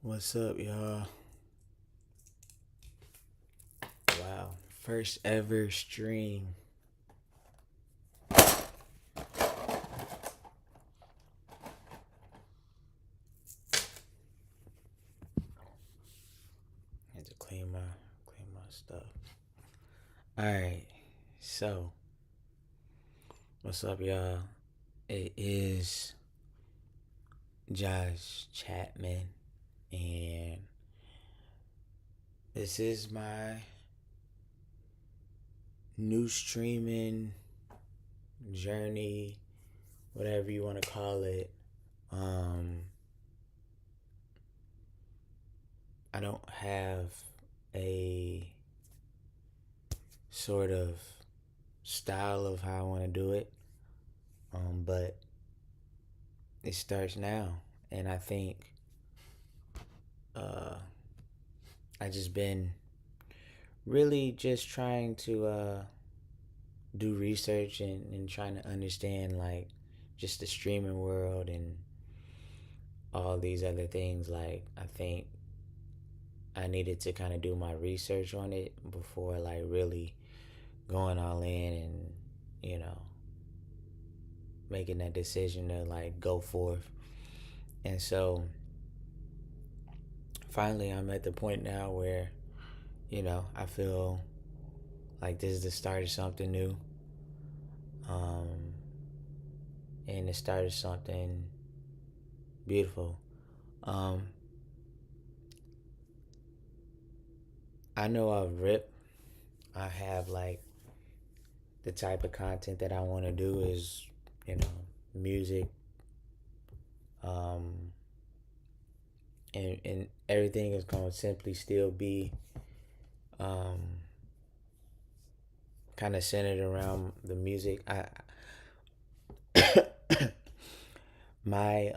What's up, y'all? Wow. First ever stream. Had to clean my stuff. Alright. So, what's up, y'all? It is Josh Chapman, and this is my new streaming journey, whatever you want to call it. Um I don't have a sort of style of how I want to do it. But it starts now, and I think uh, I just been really just trying to do research and trying to understand like just the streaming world and all these other things. Like I think I needed to kind of do my research on it before like really going all in and you know making that decision to like go forth. And so finally I'm at the point now where I feel like this is the start of something new. Um, and the start of something beautiful. Um, I know I've ripped. I have like the type of content that I want to do is, music, um, and everything is going to simply still be um, kind of centered around the music. My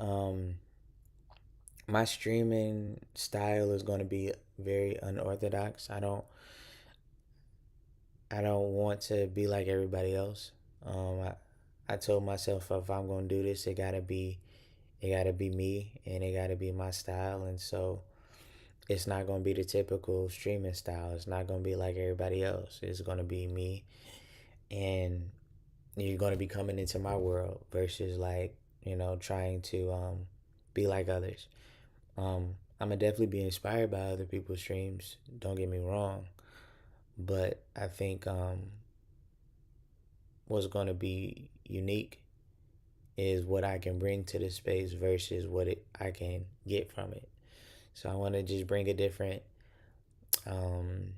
my streaming style is going to be very unorthodox. I don't want to be like everybody else. I told myself if I'm gonna do this, it gotta be me, and it gotta be my style. And so it's not gonna be the typical streaming style. It's not gonna be like everybody else. It's gonna be me, and you're gonna be coming into my world versus like trying to be like others. I'm gonna definitely be inspired by other people's streams. Don't get me wrong, but I think what's going to be unique is what I can bring to the space versus I can get from it. So I want to just bring um,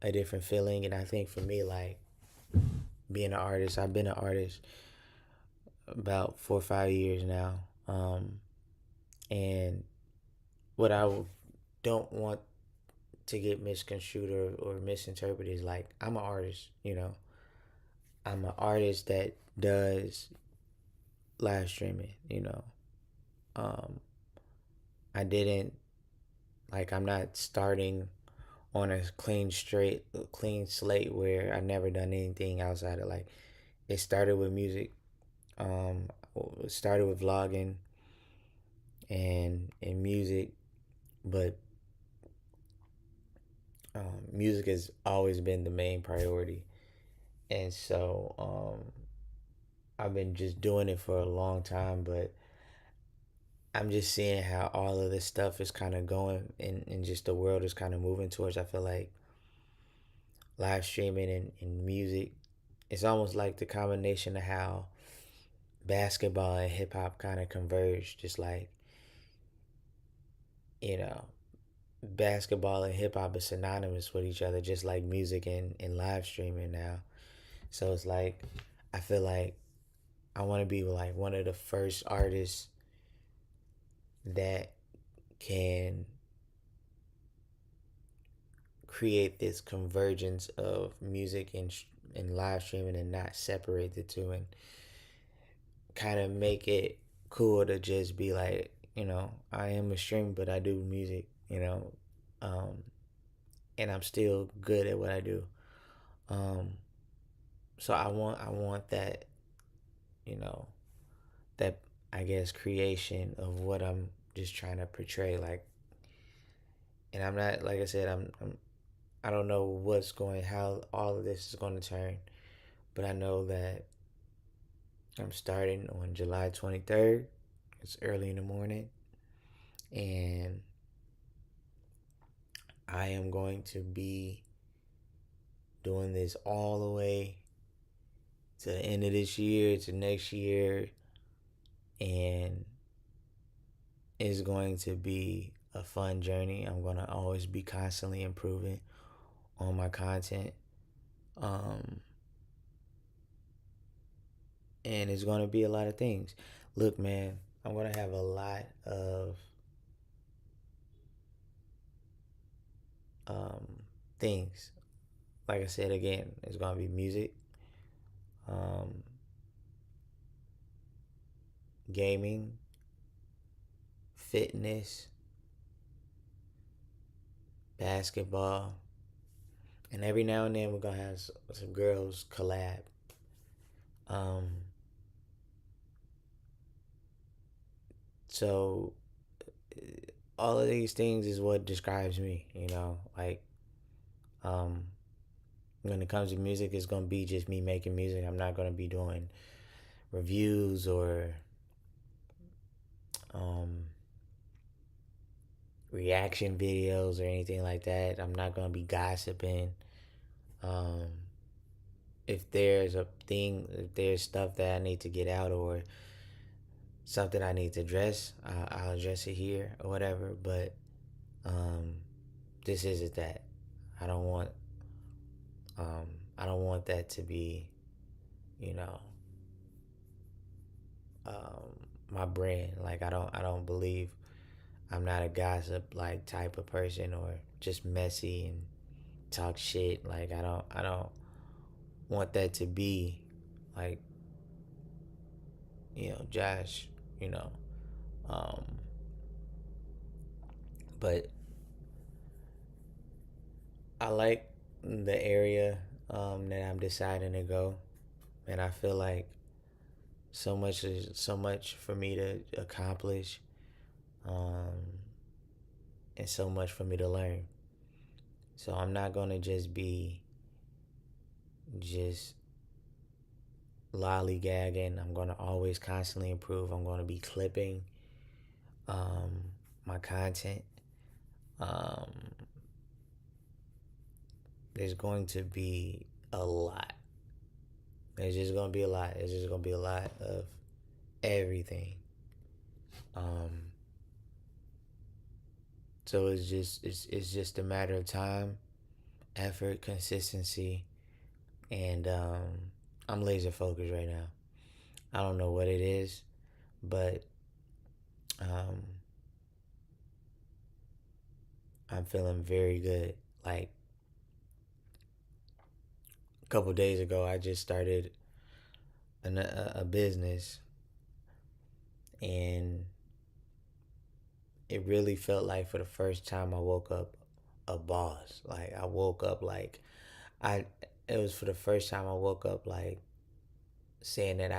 a different feeling, and I think for me, like being an artist, I've been an artist about 4 or 5 years now, and what don't want to get misconstrued or misinterpreted is like I'm an artist. I'm an artist that does live streaming. Um, I didn't like I'm not starting on a clean slate where I've never done anything outside of like it started with music. It started with vlogging and music, but music has always been the main priority, and so I've been just doing it for a long time, but I'm just seeing how all of this stuff is kind of going and just the world is kind of moving towards. I feel like live streaming and music, it's almost like the combination of how basketball and hip hop kind of converge. Just like, you know, basketball and hip hop is synonymous with each other, just like music and live streaming now. So it's like, I feel like I want to be like one of the first artists that can create this convergence of music and live streaming and not separate the two and kind of make it cool to just be like, I am a streamer, but I do music, um, and I'm still good at what I do. Um, so I want that, you know, that I guess creation of what I'm just trying to portray like, and I'm not, like I said, I don't know how all of this is going to turn, but I know that I'm starting on July 23rd. It's early in the morning, and I am going to be doing this all the way to the end of this year, to next year, and it's going to be a fun journey. I'm going to always be constantly improving on my content. Um, and it's going to be a lot of things. Look, man, I'm going to have a lot of um, things. Like I said again, it's going to be music, um, gaming, fitness, basketball, and every now and then we're going to have some girls collab. Um, so all of these things is what describes me, like um when it comes to music, it's gonna be just me making music. I'm not gonna be doing reviews or um reaction videos or anything like that. I'm not gonna be gossiping. um if there's stuff that I need to get out or something I need to address, I'll address it here or whatever. But um this isn't that. I don't want um I don't want that to be, you know, my brand. Like I don't believe, I'm not a gossip like type of person or just messy and talk shit. Like I don't want that to be like, Josh, you know. Um but I like the area that I'm deciding to go, and I feel like so much for me to accomplish, um and so much for me to learn. So I'm not gonna just be just lollygagging. I'm gonna always constantly improve. I'm gonna be clipping um, my content. Um, there's going to be a lot. There's just gonna be a lot. There's just gonna be a lot of everything. Um, so it's just a matter of time, effort, consistency, and I'm laser focused right now. I don't know what it is, but um, I'm feeling very good. Like a couple days ago, I just started a business, and it really felt like for the first time I woke up a boss. Like I woke up like I. It was for the first time I woke up like saying that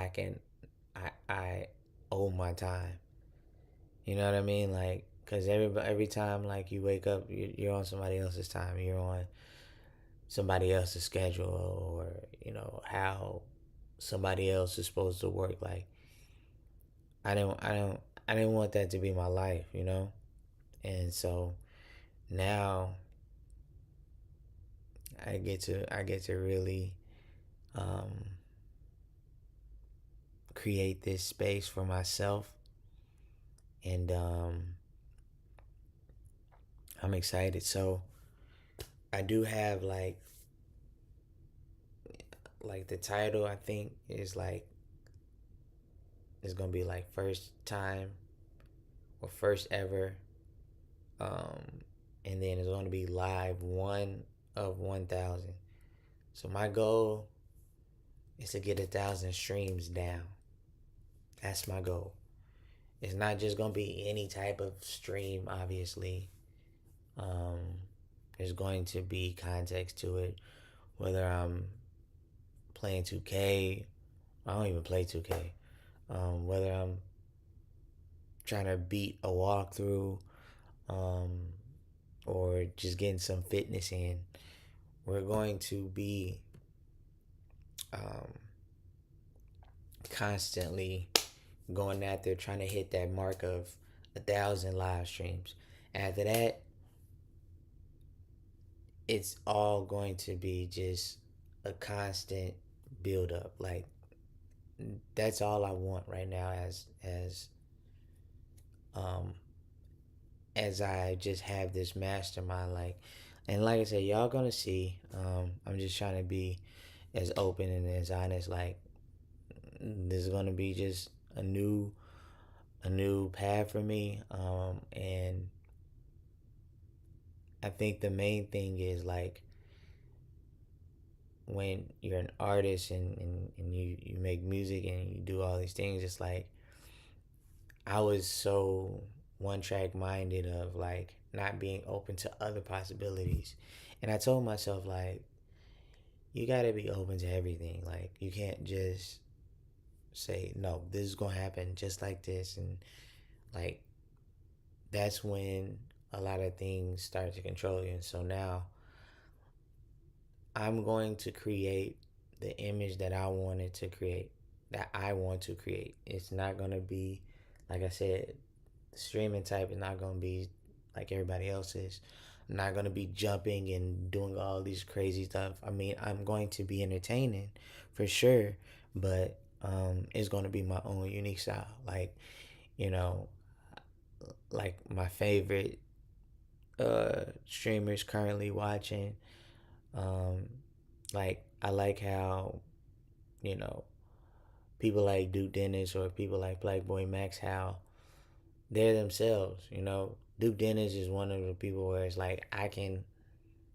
I owe my time. You know what I mean? Like, cause every time like you wake up, you're on somebody else's time. You're on somebody else's schedule, or how somebody else is supposed to work. Like I didn't want that to be my life. And so now I get to really um, create this space for myself, and I'm excited. So I do have like the title, I think is like, it's gonna be like first time or first ever, um, and then it's gonna be live 1 of 1,000. So my goal is to get 1,000 streams down. That's my goal. It's not just gonna be any type of stream, obviously. Um, there's going to be context to it, whether I'm playing 2K. I don't even play 2K. Whether I'm trying to beat a walkthrough, um, or just getting some fitness in. We're going to be um, constantly going out there trying to hit that mark of 1,000 live streams. After that, it's all going to be just a constant build up. Like that's all I want right now um as I just have this mastermind, like, and like I said, y'all gonna see. I'm just trying to be as open and as honest. Like this is gonna be just a new path for me. And I think the main thing is like when you're an artist and you make music and you do all these things, it's like I was so one track minded of like not being open to other possibilities. And I told myself like you gotta be open to everything. Like you can't just say, no, this is gonna happen just like this, and like that's when a lot of things start to control you. And so now I'm going to create the image that I wanted to create, that I want to create. It's not going to be, like I said, the streaming type is not going to be like everybody else's. I'm not going to be jumping and doing all these crazy stuff. I mean, I'm going to be entertaining for sure, but it's going to be my own unique style. Like, you know, like my favorite streamers currently watching. Um, like I like how, you know, people like Duke Dennis or people like Black Boy Max, how they're themselves. You know, Duke Dennis is one of the people where it's like I can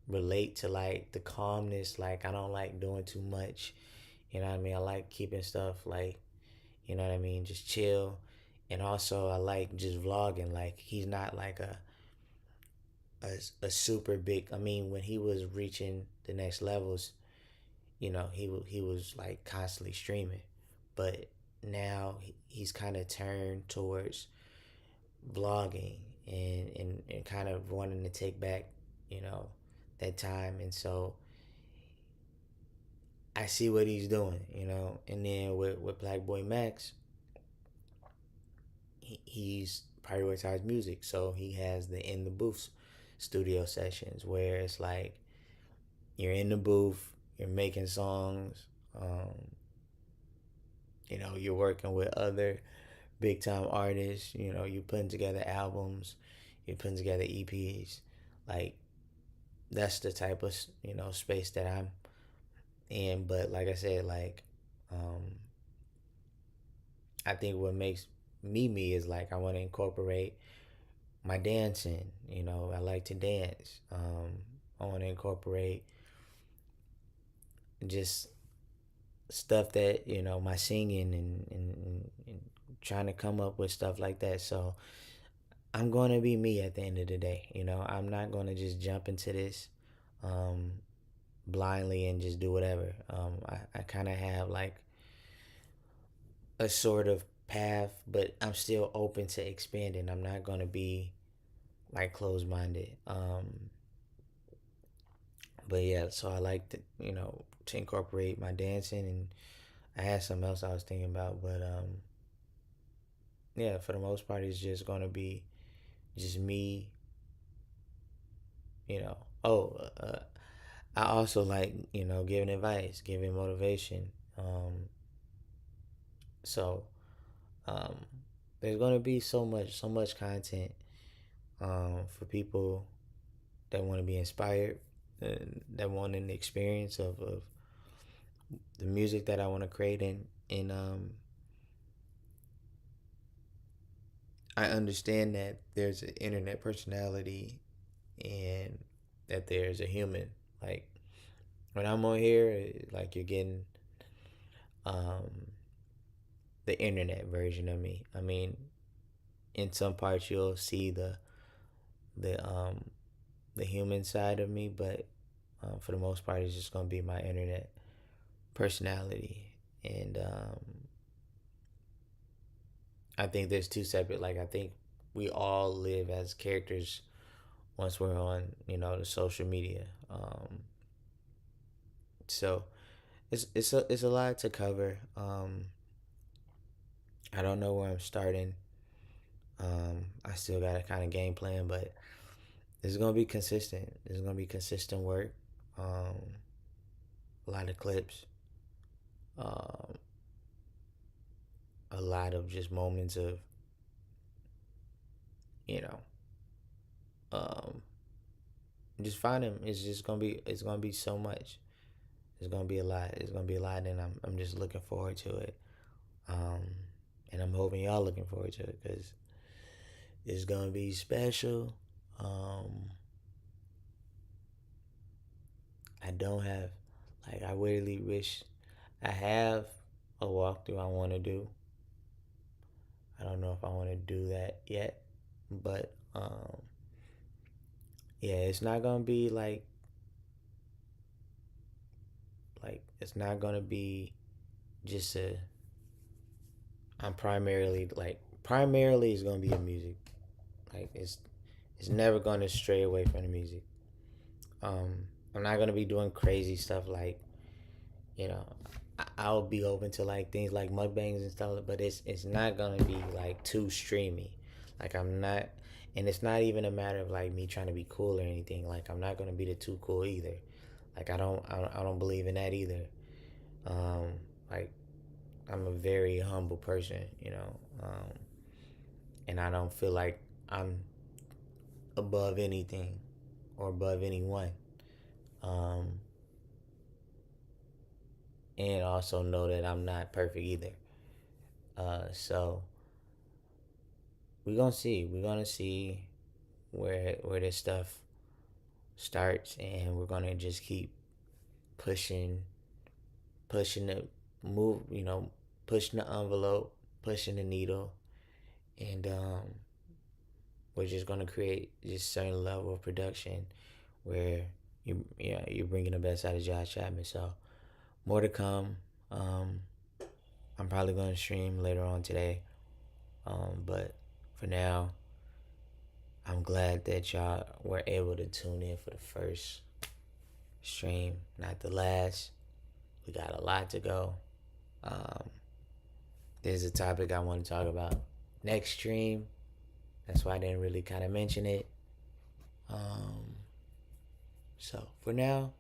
relate to like the calmness. Like I don't like doing too much. You know what I mean? I like keeping stuff like, you know what I mean, just chill. And also I like just vlogging. Like he's not like a super big. I mean, when he was reaching the next levels, you know, he was like constantly streaming, but now he's kind of turned towards vlogging and kind of wanting to take back, you know, that time. And so I see what he's doing, you know. And then with Black Boy Max, he's prioritized music, so he has the in the booth studio sessions where it's like you're in the booth, you're making songs, you know, you're working with other big time artists, you know, you're putting together albums, you're putting together EPs. Like that's the type of, you know, space that I'm in. But like I said, like um I think what makes me me is like I want to incorporate my dancing. You know, I like to dance. I want to incorporate just stuff that, you know, my singing and trying to come up with stuff like that. So I'm going to be me at the end of the day. You know, I'm not going to just jump into this um, blindly and just do whatever. I kind of have like a sort of path, but I'm still open to expanding. I'm not going to be like closed minded. But yeah, so I like to, you know, to incorporate my dancing, and I had something else I was thinking about, but yeah, for the most part, it's just going to be just me, you know. Oh, I also like, you know, giving advice, giving motivation. So um, there's gonna be so much content for people that want to be inspired, that want an experience of the music that I want to create. And I understand that there's an internet personality and that there's a human. Like when I'm on here, like you're getting um, the internet version of me. I mean, in some parts you'll see the um the human side of me, but for the most part, it's just gonna be my internet personality. And I think there's two separate. Like I think we all live as characters once we're on, the social media. So it's a lot to cover. I don't know where I'm starting. I still got a kind of game plan, but it's gonna be consistent. It's gonna be consistent work. A lot of clips. Um, a lot of just moments of you know um, just find him. It's gonna be so much. It's gonna be a lot. It's gonna be a lot, and I'm just looking forward to it. Um, and I'm hoping y'all looking forward to it because it's gonna be special. Um, I don't have like I really wish I have a walkthrough I want to do. I don't know if I want to do that yet, but yeah, it's not gonna be like it's not gonna be just a. I'm primarily it's gonna be the music. Like it's never gonna stray away from the music. I'm not gonna be doing crazy stuff like you know. I'll be open to like things like mukbangs and stuff, but it's not gonna be like too streamy. Like I'm not, and it's not even a matter of like me trying to be cool or anything. Like I'm not gonna be the too cool either. Like I don't believe in that either. Um, like I'm a very humble person, and I don't feel like I'm above anything or above anyone. Um, and also know that I'm not perfect either. So we're gonna see. We're gonna see where this stuff starts, and we're gonna just keep pushing, pushing the move. Pushing the envelope, pushing the needle, and we're just gonna create just certain level of production where you're bringing the best out of Josh Chapman. So more to come. Um, I'm probably gonna stream later on today. But for now, I'm glad that y'all were able to tune in for the first stream, not the last. We got a lot to go. Um, there's a topic I want to talk about next stream. That's why I didn't really kind of mention it. Um, so for now,